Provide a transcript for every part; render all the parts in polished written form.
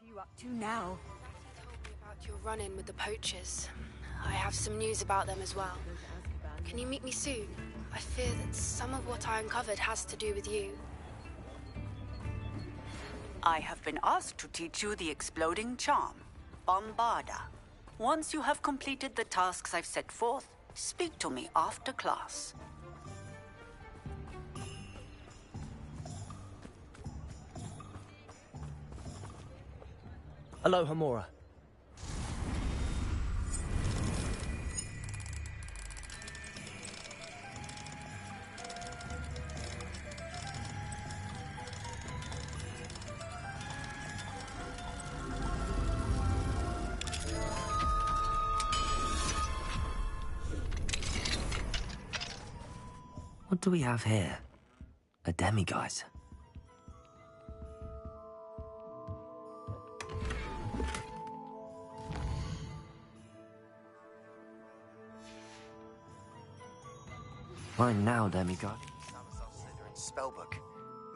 you up to now? Ratty told me about your run-in with the poachers. I have some news about them as well. Can you meet me soon? I fear that some of what I uncovered has to do with you. I have been asked to teach you the exploding charm, Bombarda. Once you have completed the tasks I've set forth, speak to me after class. Hello, Hamura. What do we have here? A demiguise. Fine now, demiguise. Spellbook.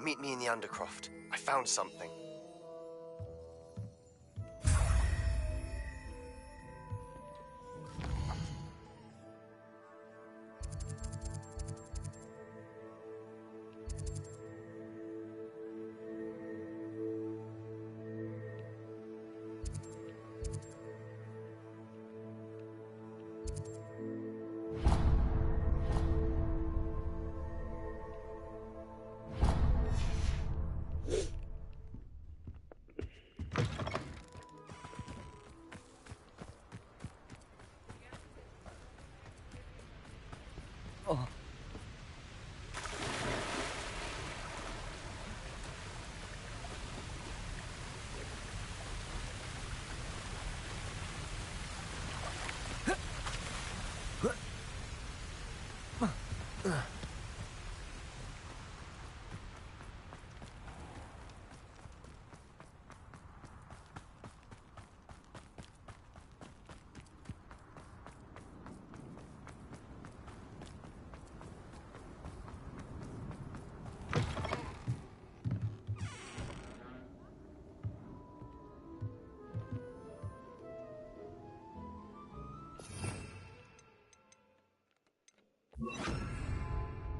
Meet me in the Undercroft. I found something. Oh.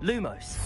Lumos.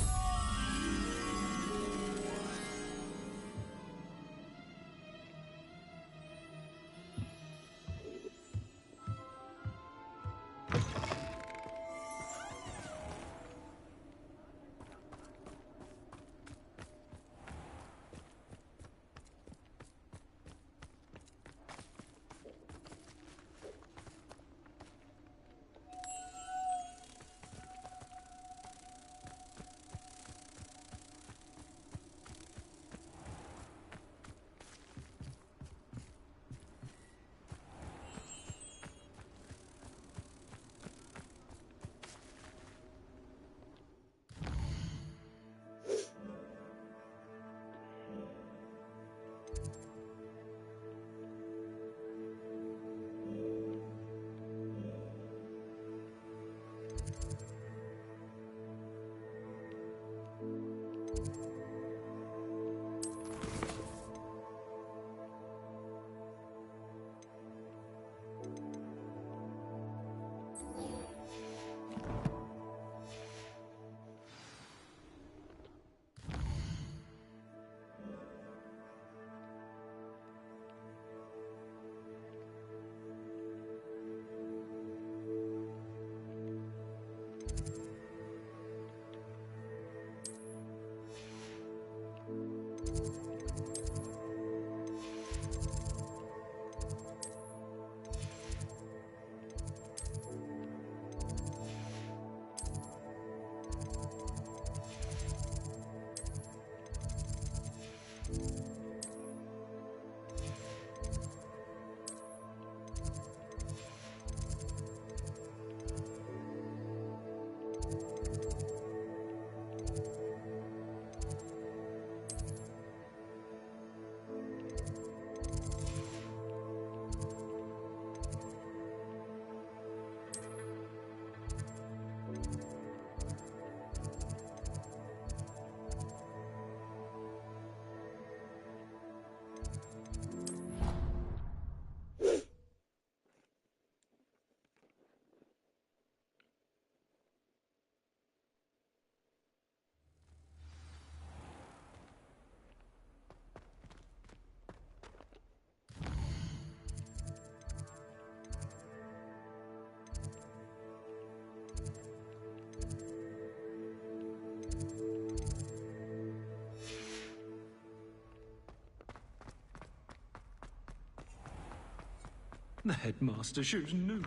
The headmaster should know.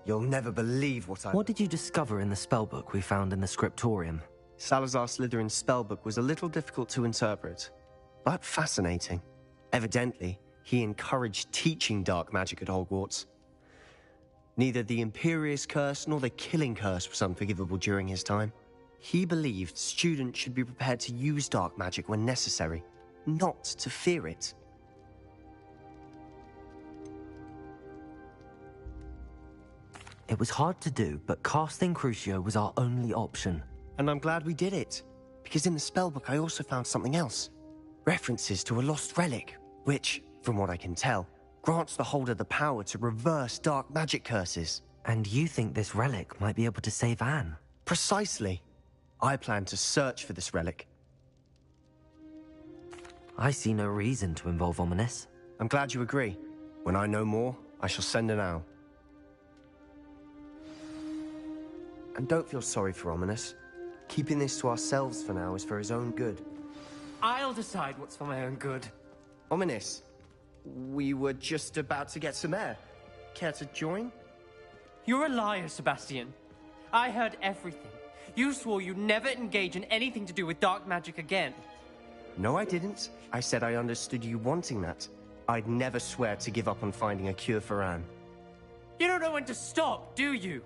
You'll never believe what I... What did you discover in the spellbook we found in the scriptorium? Salazar Slytherin's spellbook was a little difficult to interpret, but fascinating. Evidently, he encouraged teaching dark magic at Hogwarts. Neither the Imperious Curse nor the Killing Curse was unforgivable during his time. He believed students should be prepared to use dark magic when necessary, not to fear it. It was hard to do, but casting Crucio was our only option. And I'm glad we did it, because in the spellbook I also found something else. References to a lost relic, which, from what I can tell, grants the holder the power to reverse dark magic curses. And you think this relic might be able to save Anne? Precisely. I plan to search for this relic. I see no reason to involve Ominis. I'm glad you agree. When I know more, I shall send an owl. And don't feel sorry for Ominis. Keeping this to ourselves for now is for his own good. I'll decide what's for my own good. Ominis, we were just about to get some air. Care to join? You're a liar, Sebastian. I heard everything. You swore you'd never engage in anything to do with dark magic again. No, I didn't. I said I understood you wanting that. I'd never swear to give up on finding a cure for Anne. You don't know when to stop, do you?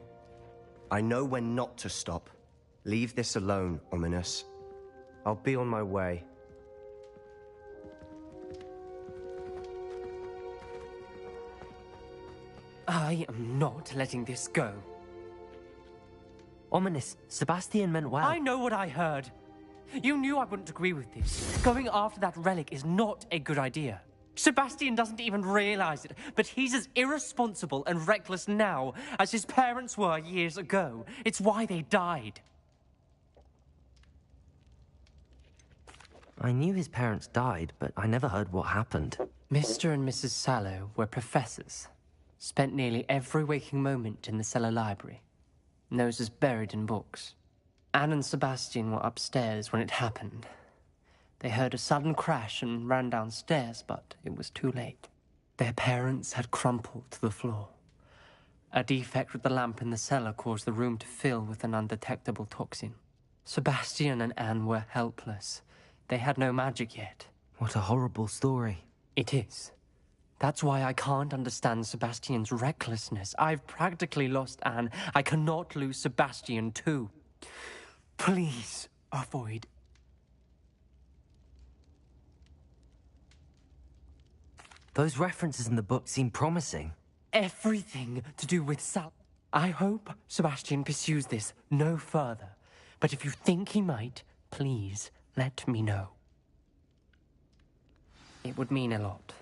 I know when not to stop. Leave this alone, Ominis. I'll be on my way. I am not letting this go. Ominis, Sebastian meant well. I know what I heard. You knew I wouldn't agree with this. Going after that relic is not a good idea. Sebastian doesn't even realize it, but he's as irresponsible and reckless now as his parents were years ago. It's why they died. I knew his parents died, but I never heard what happened. Mr. and Mrs. Sallow were professors. Spent nearly every waking moment in the cellar library. Noses buried in books. Anne and Sebastian were upstairs when it happened. They heard a sudden crash and ran downstairs, but it was too late. Their parents had crumpled to the floor. A defect with the lamp in the cellar caused the room to fill with an undetectable toxin. Sebastian and Anne were helpless. They had no magic yet. What a horrible story. It is. That's why I can't understand Sebastian's recklessness. I've practically lost Anne. I cannot lose Sebastian too. Please avoid. Those references in the book seem promising. Everything to do with Sal. I hope Sebastian pursues this no further. But if you think he might, please let me know. It would mean a lot.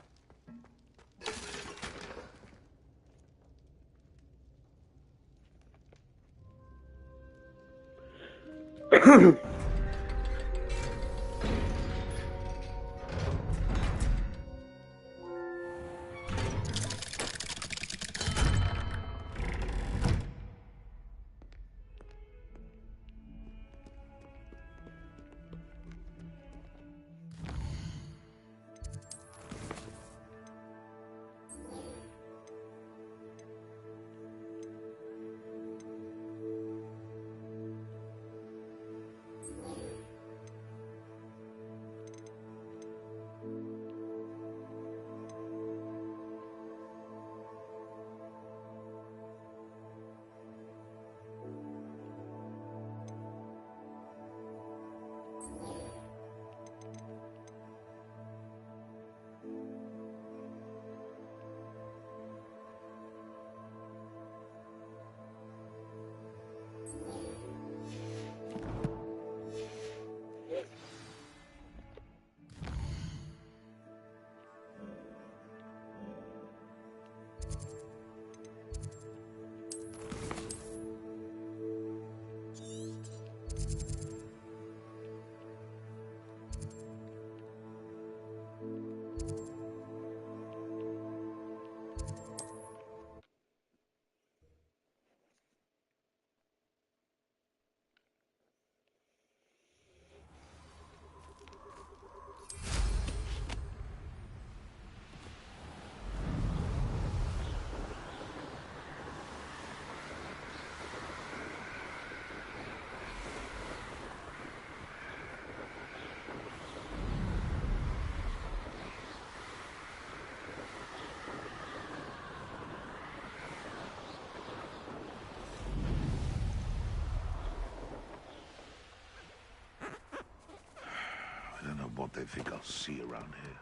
they think I'll see around here.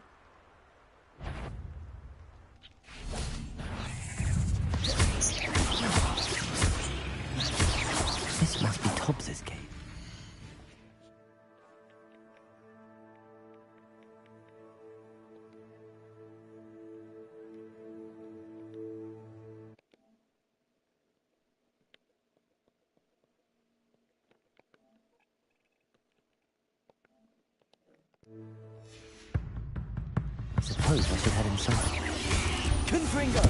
This must be Tobbs's gate. I suppose I should head inside. Confringo!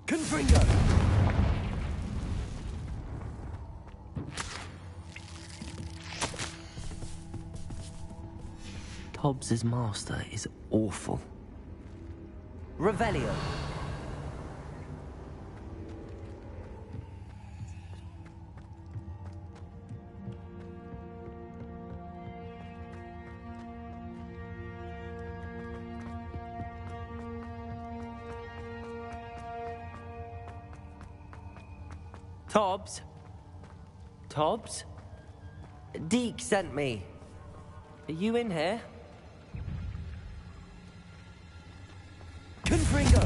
Confringo! Tobbs's master is awful. Revelio. Tobbs? Tobbs? Deke sent me. Are you in here? Confringo!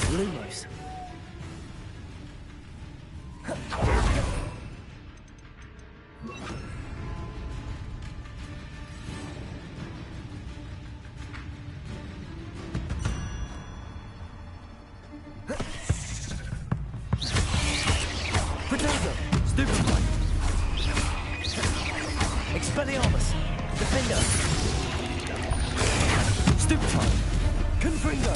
Lumos. Potato! Stupefy! Expelliarmus! Defender! Stupefy! Confringo!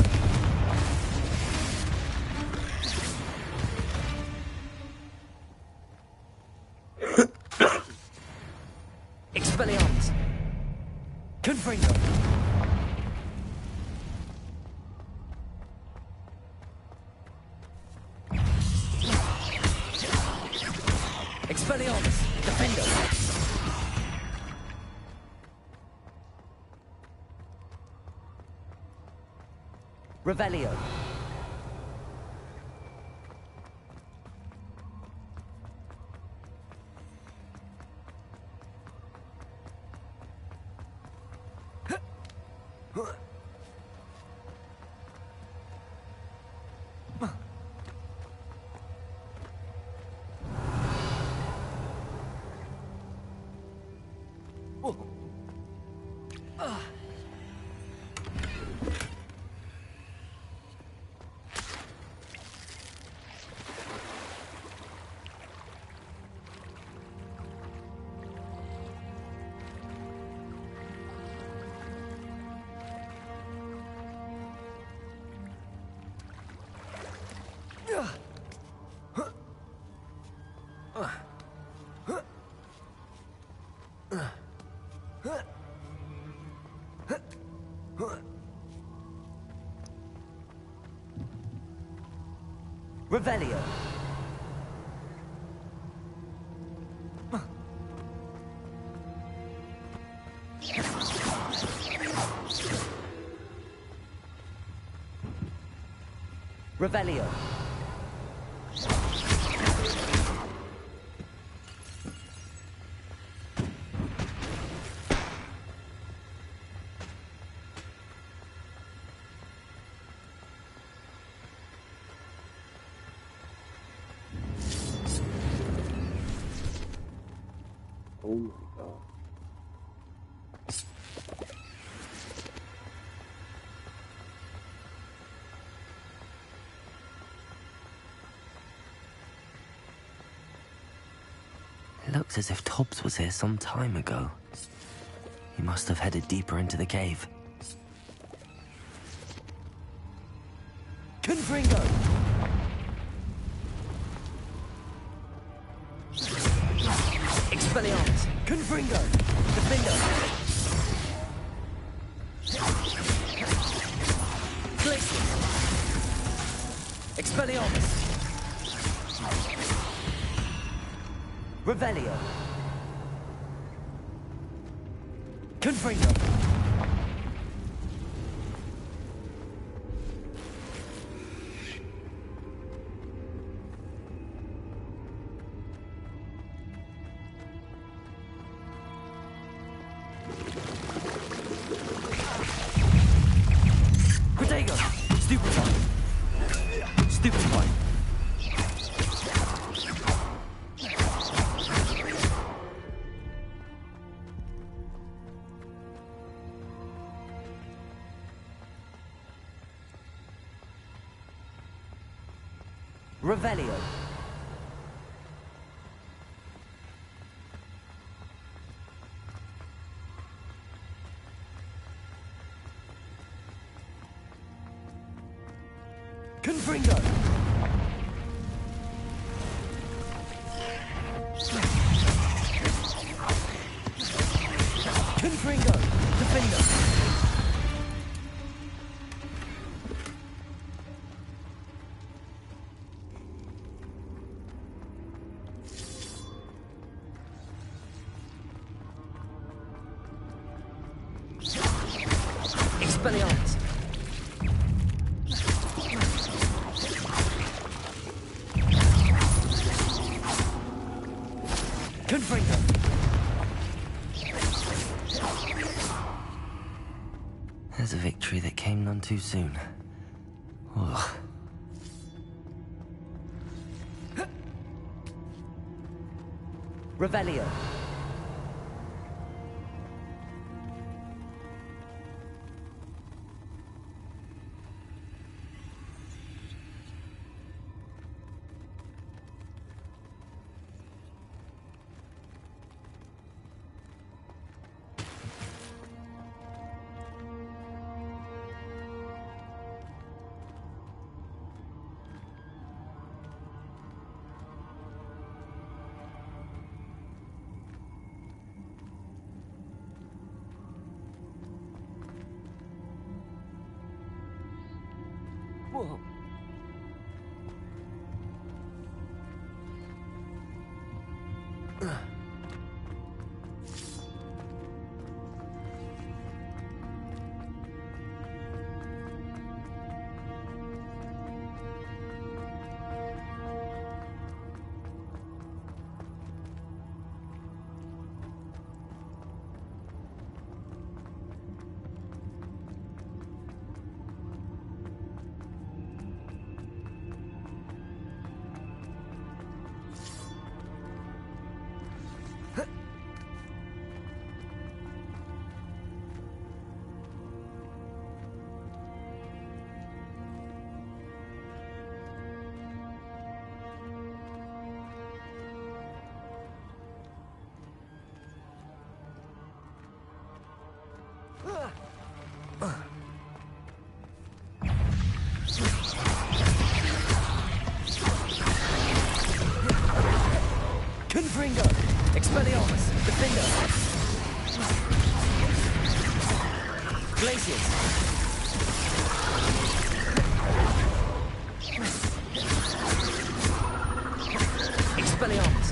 Expelliarmus! Confringo! Expelliarmus! Defender! Revelio! Revelio! Revelio! Oh my god. looked as if Tobbs was here some time ago. He must have headed deeper into the cave. Confringo! Expelliarmus! Confringo! Defender! Glacius! Expelliarmus! Revelio! Confringo! Protego! Stupefy! Stupefy! Revelio. Confringo. Confringo. Defender. Expelliarmus. Confringo. There's a victory that came none too soon. Ugh. Revelio. Whoa. Confringo! Expelliarmus! Defender! Glacius! Expelliarmus!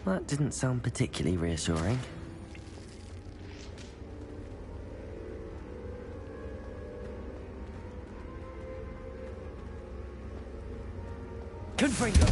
That didn't sound particularly reassuring. Confringo!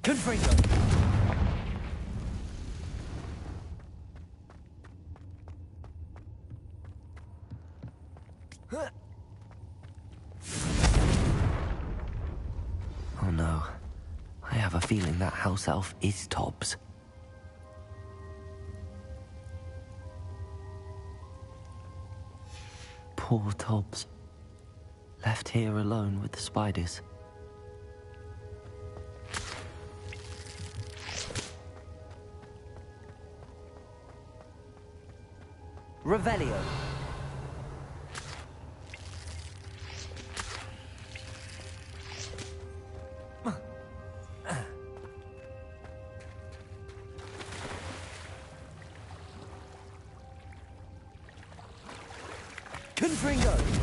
Confringo. Oh no. I have a feeling that house elf is Tobbs. Poor Tobbs. Left here alone with the spiders. Revelio. Confringo.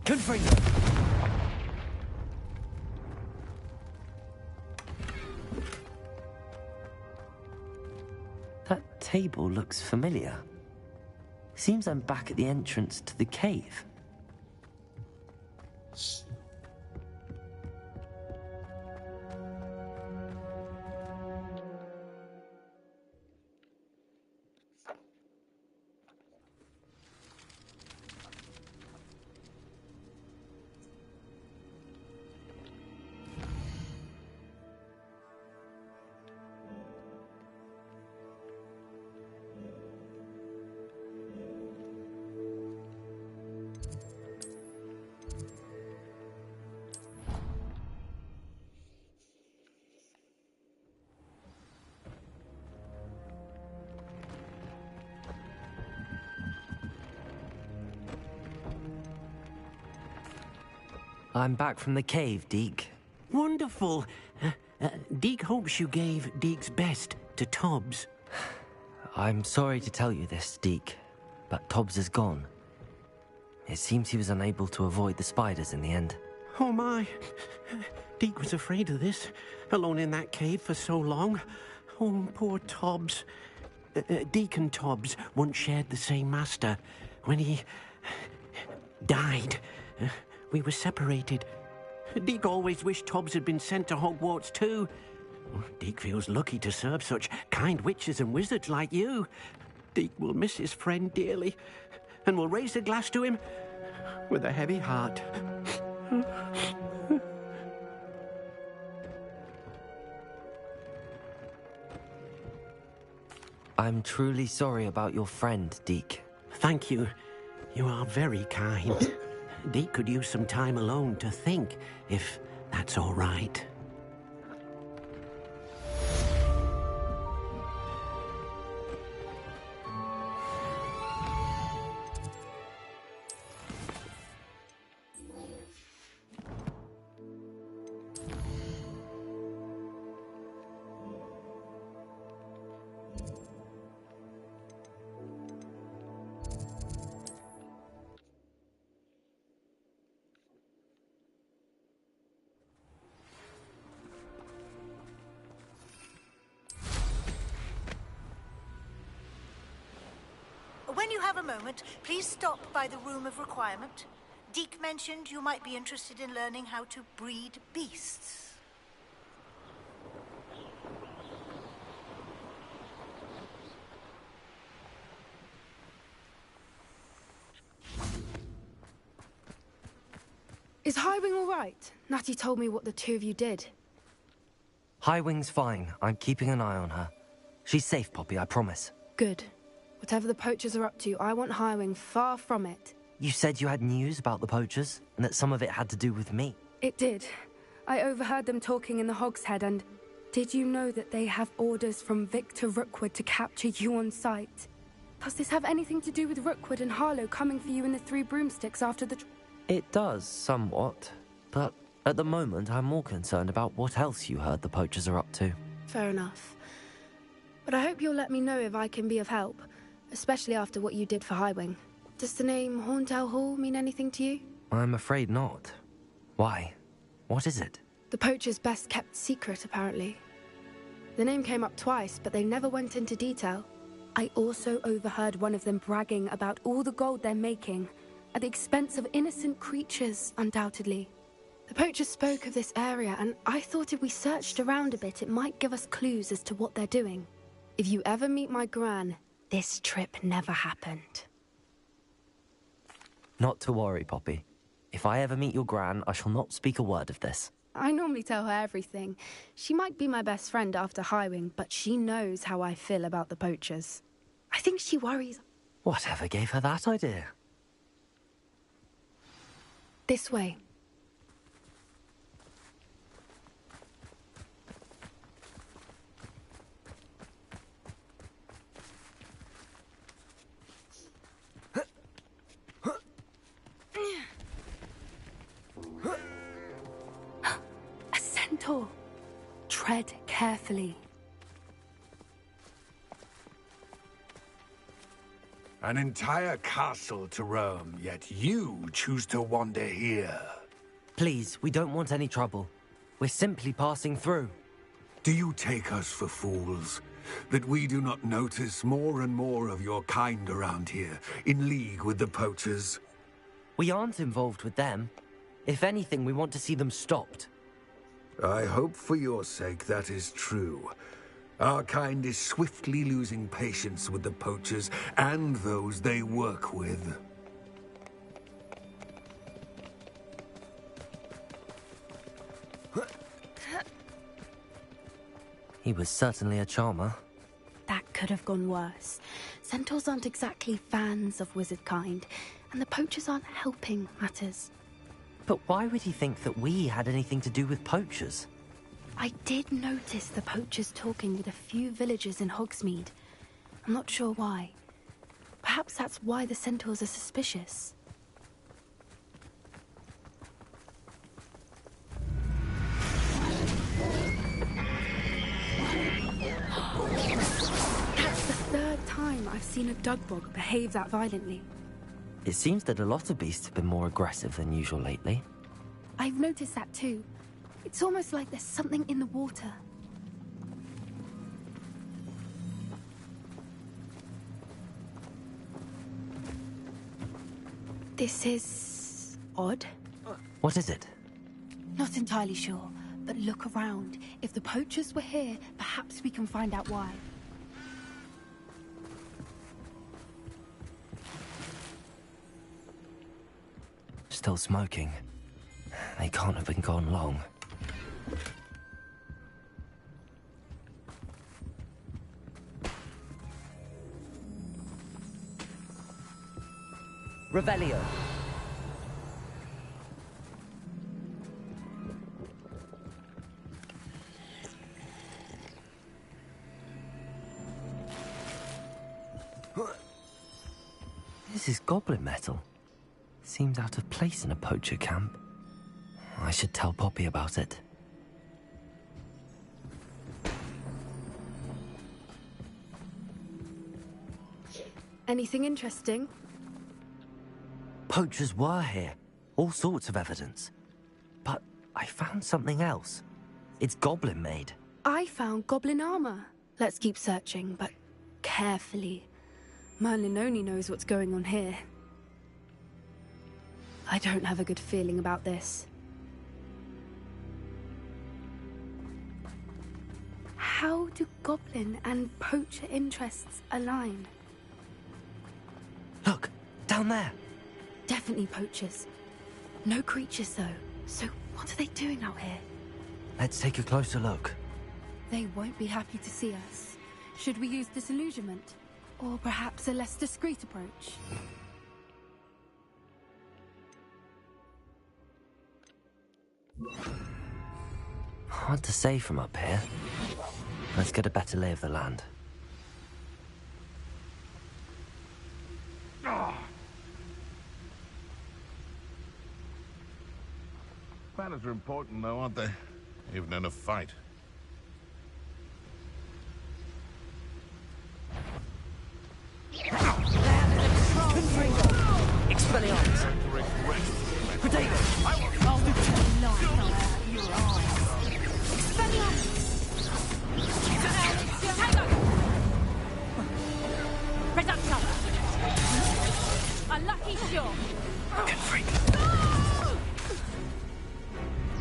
Confringo! That table looks familiar. Seems I'm back at the entrance to the cave. I'm back from the cave, Deke. Wonderful. Deke hopes you gave Deke's best to Tobbs. I'm sorry to tell you this, Deke, but Tobbs is gone. It seems he was unable to avoid the spiders in the end. Oh my. Deke was afraid of this, alone in that cave for so long. Oh, poor Tobbs. Deke and Tobbs once shared the same master. When he died, we were separated. Deke always wished Tobbs had been sent to Hogwarts too. Deke feels lucky to serve such kind witches and wizards like you. Deke will miss his friend dearly, and will raise a glass to him with a heavy heart. I'm truly sorry about your friend, Deke. Thank you. You are very kind. Deke could use some time alone to think, if that's all right. When you have a moment, please stop by the Room of Requirement. Deke mentioned you might be interested in learning how to breed beasts. Is Highwing all right? Natty told me what the two of you did. Highwing's fine. I'm keeping an eye on her. She's safe, Poppy, I promise. Good. Whatever the poachers are up to, I want Highwing far from it. You said you had news about the poachers, and that some of it had to do with me. It did. I overheard them talking in the Hogshead, and did you know that they have orders from Victor Rookwood to capture you on sight? Does this have anything to do with Rookwood and Harlow coming for you in the Three Broomsticks after the... It does, somewhat. But at the moment, I'm more concerned about what else you heard the poachers are up to. Fair enough. But I hope you'll let me know if I can be of help, especially after what you did for Highwing. Does the name Horntail Hall mean anything to you? I'm afraid not. Why? What is it? The poachers' best kept secret, apparently. The name came up twice, but they never went into detail. I also overheard one of them bragging about all the gold they're making, at the expense of innocent creatures, undoubtedly. The poachers spoke of this area, and I thought if we searched around a bit, it might give us clues as to what they're doing. If you ever meet my gran, this trip never happened. Not to worry, Poppy. If I ever meet your gran, I shall not speak a word of this. I normally tell her everything. She might be my best friend after Highwing, but she knows how I feel about the poachers. I think she worries. Whatever gave her that idea? This way. A centaur. Tread carefully. An entire castle to roam, yet you choose to wander here. Please, we don't want any trouble. We're simply passing through. Do you take us for fools? That we do not notice more and more of your kind around here, in league with the poachers? We aren't involved with them. If anything, we want to see them stopped. I hope for your sake that is true. Our kind is swiftly losing patience with the poachers and those they work with. He was certainly a charmer. That could have gone worse. Centaurs aren't exactly fans of wizard kind, and the poachers aren't helping matters. But why would he think that we had anything to do with poachers? I did notice the poachers talking with a few villagers in Hogsmeade. I'm not sure why. Perhaps that's why the centaurs are suspicious. That's the third time I've seen a dugbog behave that violently. It seems that a lot of beasts have been more aggressive than usual lately. I've noticed that too. It's almost like there's something in the water. This is odd. What is it? Not entirely sure, but look around. If the poachers were here, perhaps we can find out why. Still smoking. They can't have been gone long. Revelio. This is goblin metal. Seems out of place in a poacher camp. I should tell Poppy about it. Anything interesting? Poachers were here. All sorts of evidence. But I found something else. It's goblin made. I found goblin armor. Let's keep searching, but carefully. Merlin only knows what's going on here. I don't have a good feeling about this. How do goblin and poacher interests align? Look, down there. Definitely poachers. No creatures, though. So what are they doing out here? Let's take a closer look. They won't be happy to see us. Should we use disillusionment? Or perhaps a less discreet approach? Hard to say from up here. Let's get a better lay of the land. Manners are important, though, aren't they? Even in a fight. Expelliarmus! Protego! I'll do the light out of your eyes. Expelliarmus! Reducto! A lucky shot! Confringo!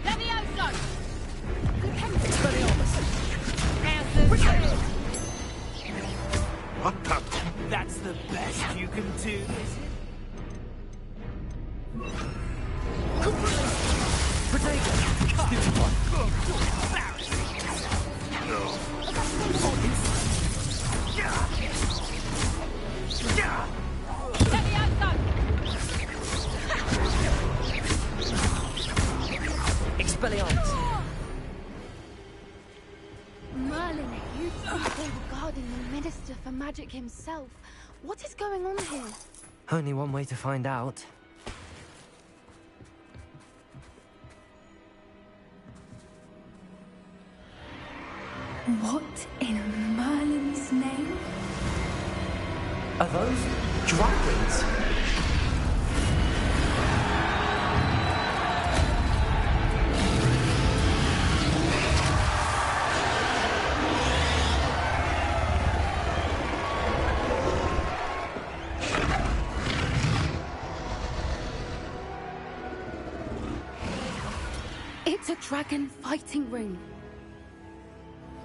Levioso! Expelliarmus! What the? That's the best you can do, is it? Protego! Stupid one! Expelliarmus! Merlin, you think they were guarding the Minister for Magic himself. What is going on here? Only one way to find out. What in Merlin's name? Are those dragons? It's a dragon fighting ring.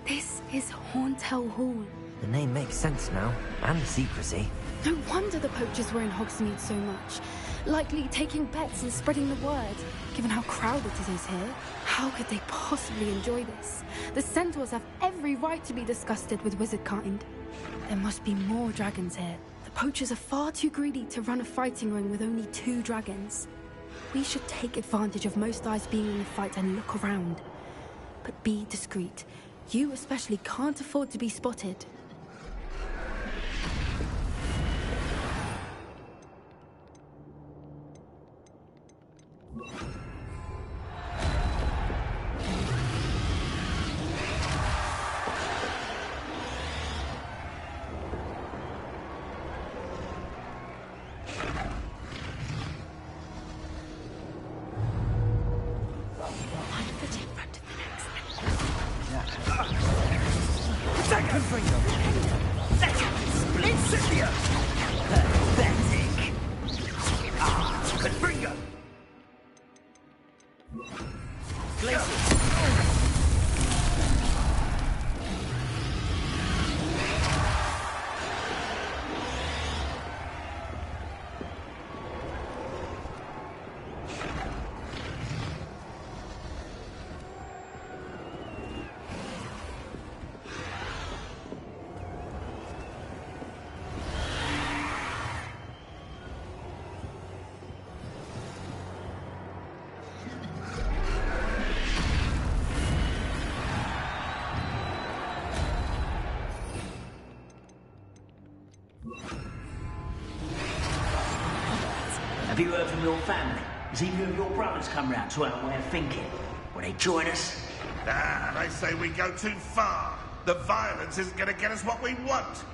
This is Hauntel Hall. The name makes sense now, and the secrecy. No wonder the poachers were in Hogsmeade so much. Likely taking bets and spreading the word, given how crowded it is here. How could they possibly enjoy this? The centaurs have every right to be disgusted with wizard kind. There must be more dragons here. The poachers are far too greedy to run a fighting ring with only 2 dragons. We should take advantage of most eyes being in the fight and look around. But be discreet. You especially can't afford to be spotted. Have you heard from your family? Has either of your brothers come round to our way of thinking? Will they join us? Ah, they say we go too far. The violence isn't going to get us what we want.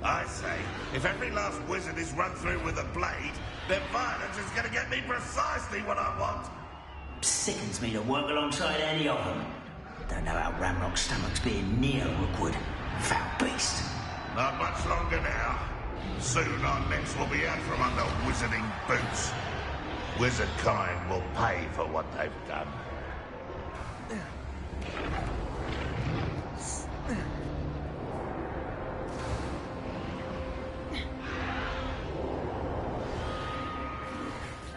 I say, if every last wizard is run through with a blade, then violence is going to get me precisely what I want. Sickens me to work alongside any of them. Don't know how Ramrock's stomach's being near Rookwood. Foul beast. Not much longer now. Soon our necks will be out from under wizarding boots. Wizard kind will pay for what they've done.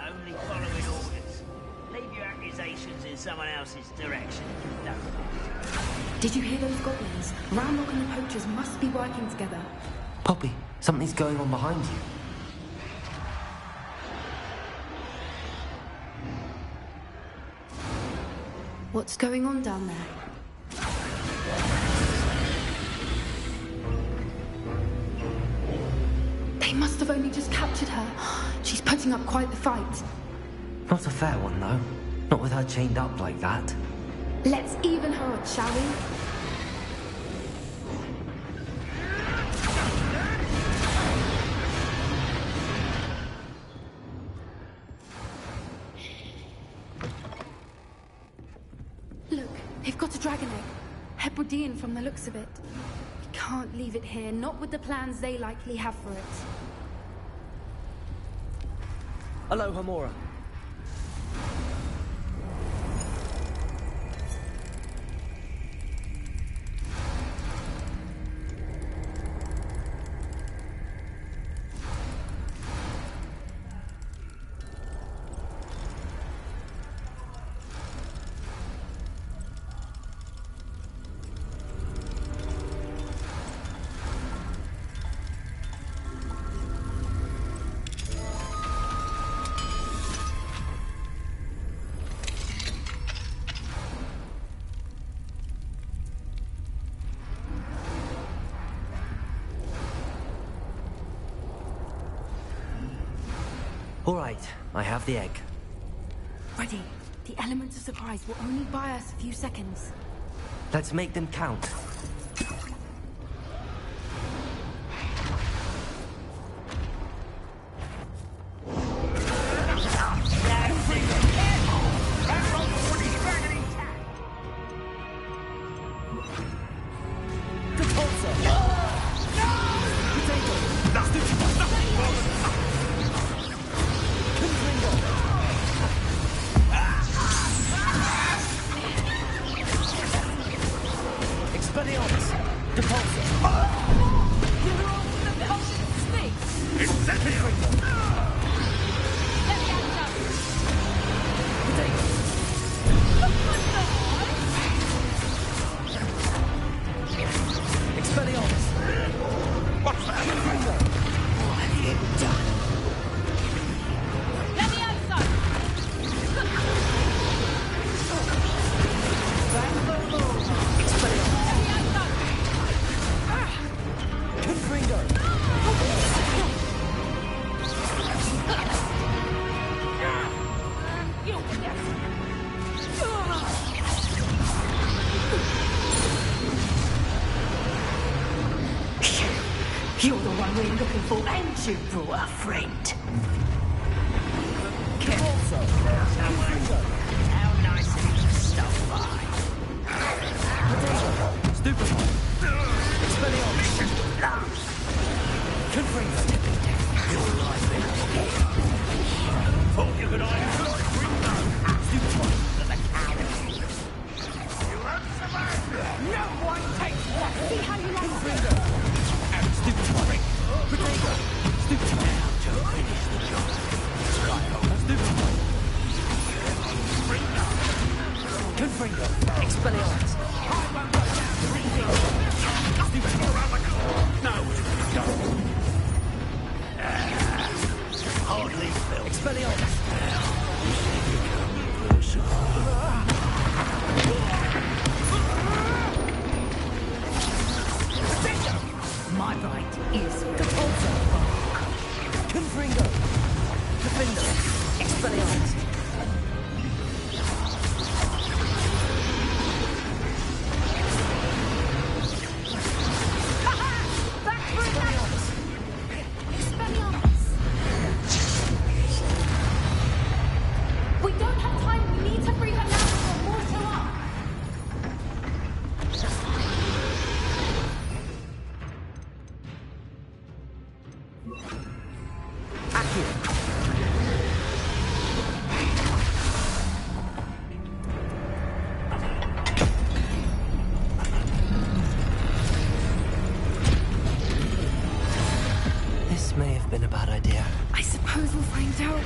Only following orders. Leave your accusations in someone else's direction. Don't mind. Did you hear those goblins? Ramrock and the poachers must be working together. Poppy, something's going on behind you. What's going on down there? They must have only just captured her. She's putting up quite the fight. Not a fair one, though. Not with her chained up like that. Let's even her odds, shall we? Look, they've got a dragon egg. Hebridean from the looks of it. We can't leave it here, not with the plans they likely have for it. Aloha, Mora. All right, I have the egg. Ready. The elements of surprise will only buy us a few seconds. Let's make them count. You're the one we're looking for, and you brought a friend. How nice of you to stop by. Stupefy. Expelliarmus. Confringo. You're alive then. Thought you could Stupefy. You won't survive. No one takes that. See how you like Confringo. Stupefy. Potato. Stupefy. Now to finish the job. Stupefy. Confringo. Expelliarmus. I won't go down. Stupefy. No. Go. Hardly felt. Expelliarmus. My right is Depulso. Confringo. Defender. Expelliarmus. Back for Expelliarmus. Expelliarmus. We don't have time. We need to free her now before more show up. This may have been a bad idea. I suppose we'll find out.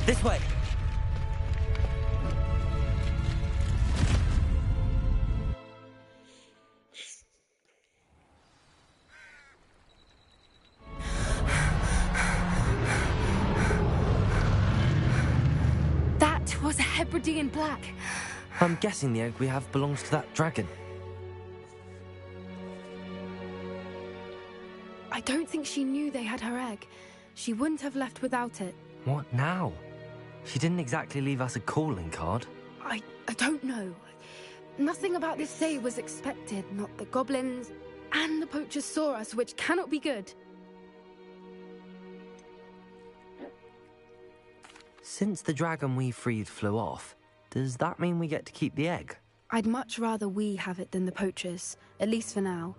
This way! That was a Hebridean black. I'm guessing the egg we have belongs to that dragon. I don't think she knew they had her egg. She wouldn't have left without it. What now? She didn't exactly leave us a calling card. I don't know. Nothing about this day was expected. Not the goblins, and the poachers saw us, which cannot be good. Since the dragon we freed flew off, does that mean we get to keep the egg? I'd much rather we have it than the poachers, at least for now.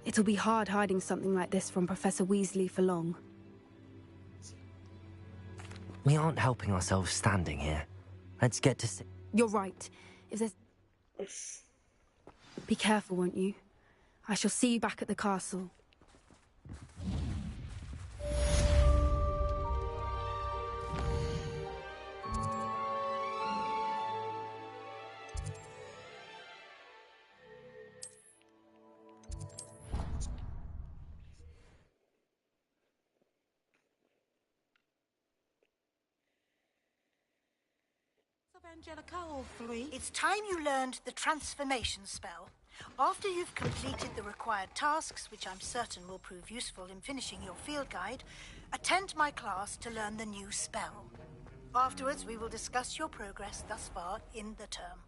It'll be hard hiding something like this from Professor Weasley for long. We aren't helping ourselves standing here. Let's get to... You're right. If there's... Be careful, won't you? I shall see you back at the castle. It's time you learned the transformation spell. After you've completed the required tasks, which I'm certain will prove useful in finishing your field guide, attend my class to learn the new spell. Afterwards, we will discuss your progress thus far in the term.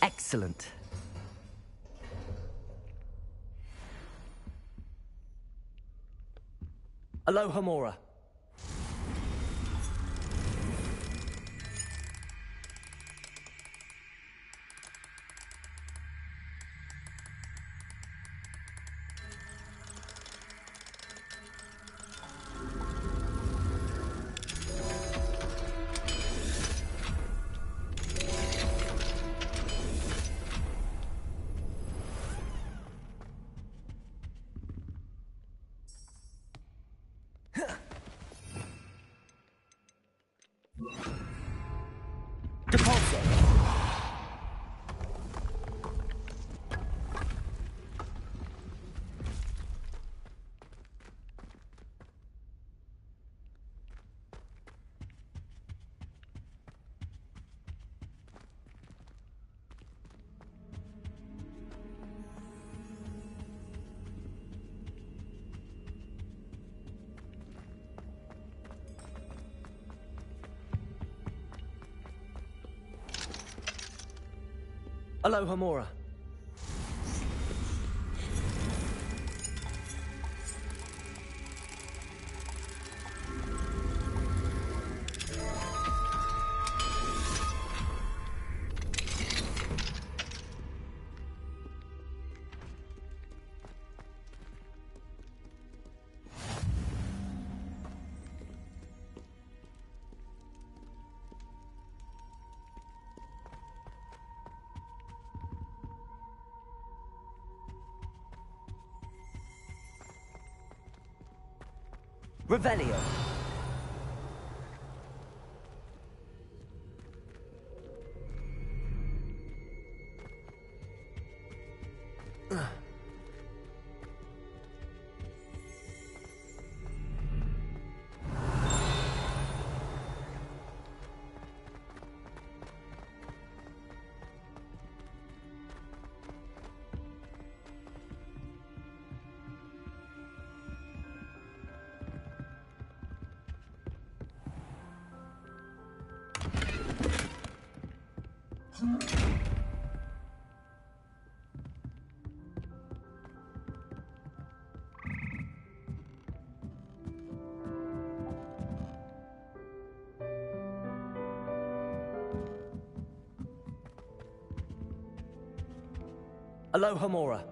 Excellent. Aloha Mora. Aloha Mora. Revelio. Aloha Mora.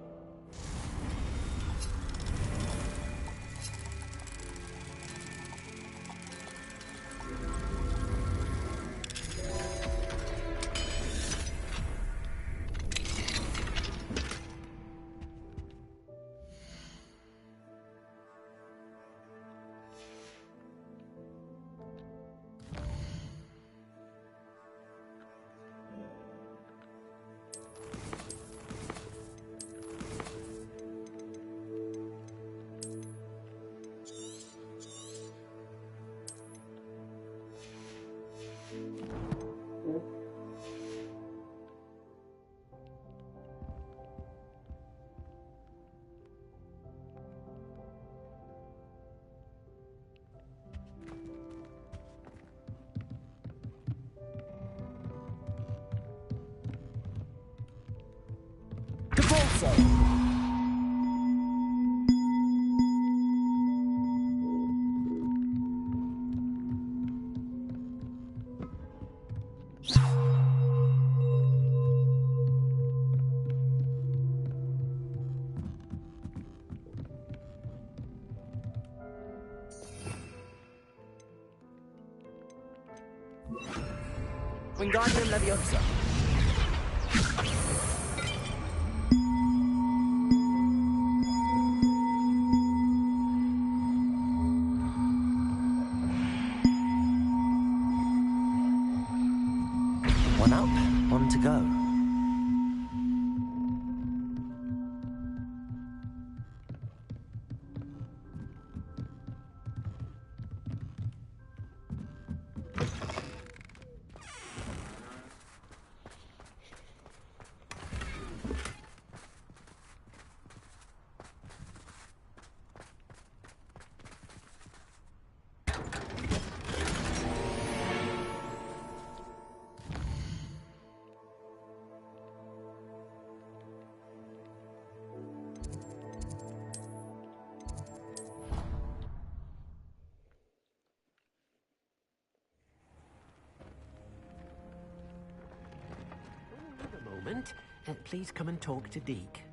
Wingardium Leviosa. One up, one to go. Please come and talk to Deke.